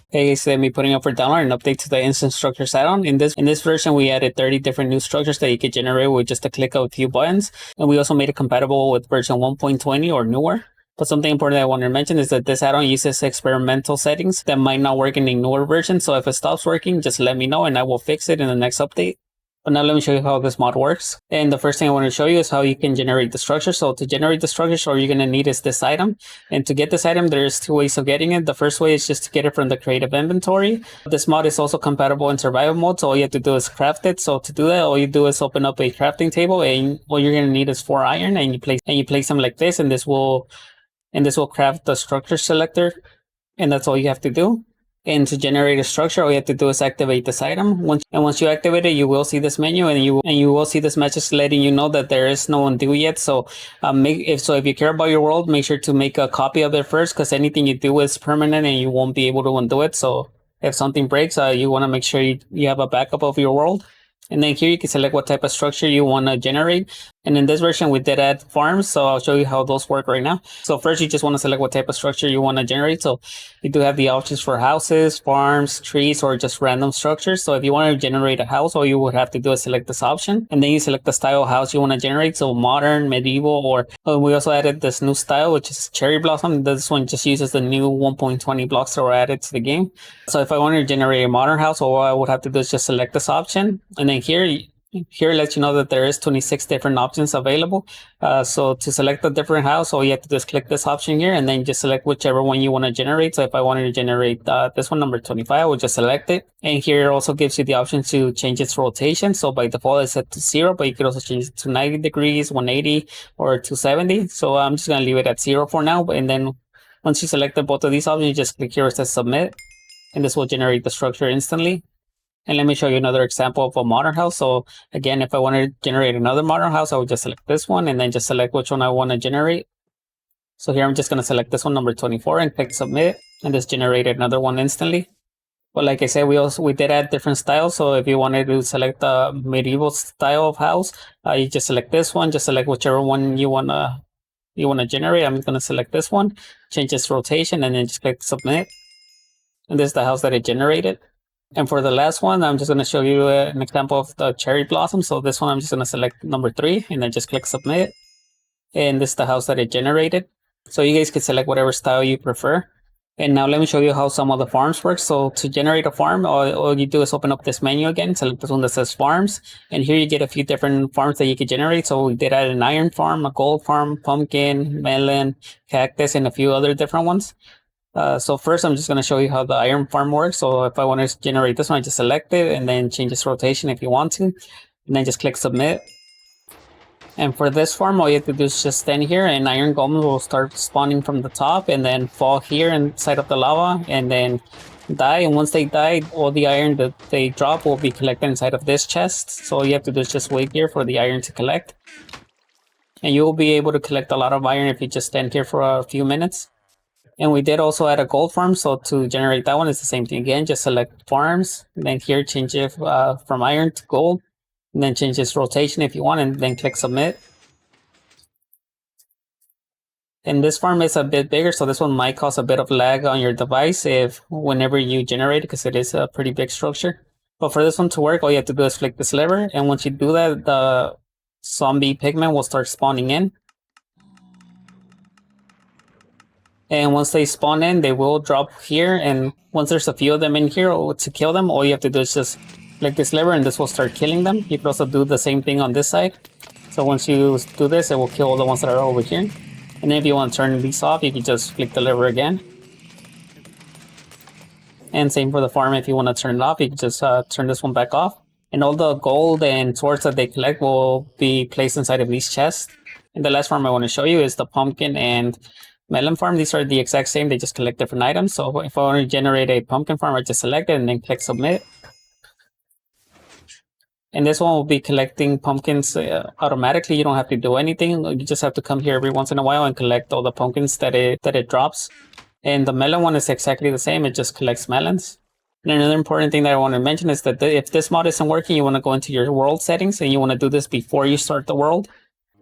Hey, so let me putting up for download an update to the instant structures add-on. In this version, we added 30 different new structures that you could generate with just a click of a few buttons, and we also made it compatible with version 1.20 or newer. But something important I want to mention is that this add-on uses experimental settings that might not work in the newer version. So if it stops working, just let me know and I will fix it in the next update. But now let me show you how this mod works. And the first thing I want to show you is how you can generate the structure. So to generate the structure, all you're going to need is this item. And to get this item, there's two ways of getting it. The first way is just to get it from the creative inventory. This mod is also compatible in survival mode. So all you have to do is craft it. So to do that, all you do is open up a crafting table, and all you're going to need is 4 iron, and you place them like this, and this will craft the structure selector. And that's all you have to do. And to generate a structure, all you have to do is activate this item. Once you activate it, you will see this menu, and you will see this message letting you know that there is no undo yet. So if you care about your world, make sure to make a copy of it first, because anything you do is permanent and you won't be able to undo it. So if something breaks, you want to make sure you have a backup of your world. And then here you can select what type of structure you want to generate. And in this version, we did add farms, so I'll show you how those work right now. So first, you just want to select what type of structure you want to generate. So you do have the options for houses, farms, trees, or just random structures. So if you want to generate a house, all you would have to do is select this option. And then you select the style of house you want to generate. So modern, medieval, or we also added this new style, which is cherry blossom. This one just uses the new 1.20 blocks that were added to the game. So if I wanted to generate a modern house, all I would have to do is just select this option. And then here it lets you know that there is 26 different options available. So to select a different house, all you have to do is click this option here, and then just select whichever one you want to generate. So if I wanted to generate this one, number 25, I would just select it. And here it also gives you the option to change its rotation. So by default, it's set to 0, but you could also change it to 90 degrees, 180, or 270. So I'm just going to leave it at 0 for now. And then once you selected both of these options, you just click here where it says submit, and this will generate the structure instantly. And let me show you another example of a modern house. So again, if I want to generate another modern house, I would just select this one and then just select which one I want to generate. So here I'm just going to select this one, number 24, and click submit, and this generated another one instantly. But like I said, we did add different styles. So if you wanted to select the medieval style of house, you just select this one, just select whichever one you want to generate. I'm going to select this one, change its rotation, and then just click submit. And this is the house that it generated. And for the last one, I'm just going to show you an example of the cherry blossom. So this one, I'm just going to select number 3 and then just click submit. And this is the house that it generated. So you guys can select whatever style you prefer. And now let me show you how some of the farms work. So to generate a farm, all you do is open up this menu again, select this one that says farms. And here you get a few different farms that you can generate. So we did add an iron farm, a gold farm, pumpkin, melon, cactus, and a few other different ones. So first, I'm just going to show you how the iron farm works. So if I want to generate this one, I just select it and then change its rotation if you want to, and then just click submit. And for this farm, all you have to do is just stand here, and iron golems will start spawning from the top and then fall here inside of the lava and then die. And once they die, all the iron that they drop will be collected inside of this chest. So all you have to do is just wait here for the iron to collect. And you will be able to collect a lot of iron if you just stand here for a few minutes. And we did also add a gold farm. So to generate that one, it's the same thing again. Just select farms, and then here change it from iron to gold, and then change its rotation if you want, and then click submit. And this farm is a bit bigger, so this one might cause a bit of lag on your device whenever you generate it, because it is a pretty big structure. But for this one to work, all you have to do is flick this lever, and once you do that, the zombie pigmen will start spawning in. And once they spawn in, they will drop here. And once there's a few of them in here, to kill them, all you have to do is just click this lever, and this will start killing them. You can also do the same thing on this side. So once you do this, it will kill all the ones that are over here. And then if you want to turn these off, you can just click the lever again. And same for the farm. If you want to turn it off, you can just turn this one back off. And all the gold and swords that they collect will be placed inside of these chests. And the last farm I want to show you is the pumpkin and melon farm. These are the exact same, they just collect different items. So if I want to generate a pumpkin farm, I just select it and then click submit. And this one will be collecting pumpkins automatically. You don't have to do anything. You just have to come here every once in a while and collect all the pumpkins that it drops. And the melon one is exactly the same. It just collects melons. And another important thing that I want to mention is that if this mod isn't working, you want to go into your world settings, and you want to do this before you start the world.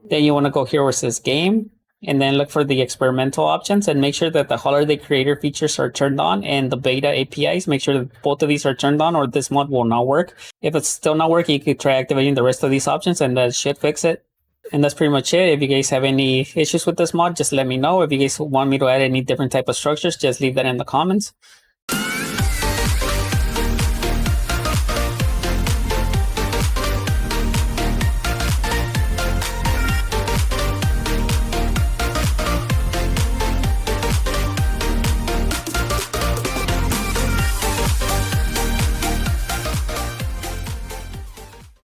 Then you want to go here where it says game. and then look for the experimental options and make sure that the holiday creator features are turned on and the beta APIs. Make sure that both of these are turned on or this mod will not work. If it's still not working, you could try activating the rest of these options and that should fix it. And that's pretty much it. If you guys have any issues with this mod, just let me know. If you guys want me to add any different type of structures, just leave that in the comments.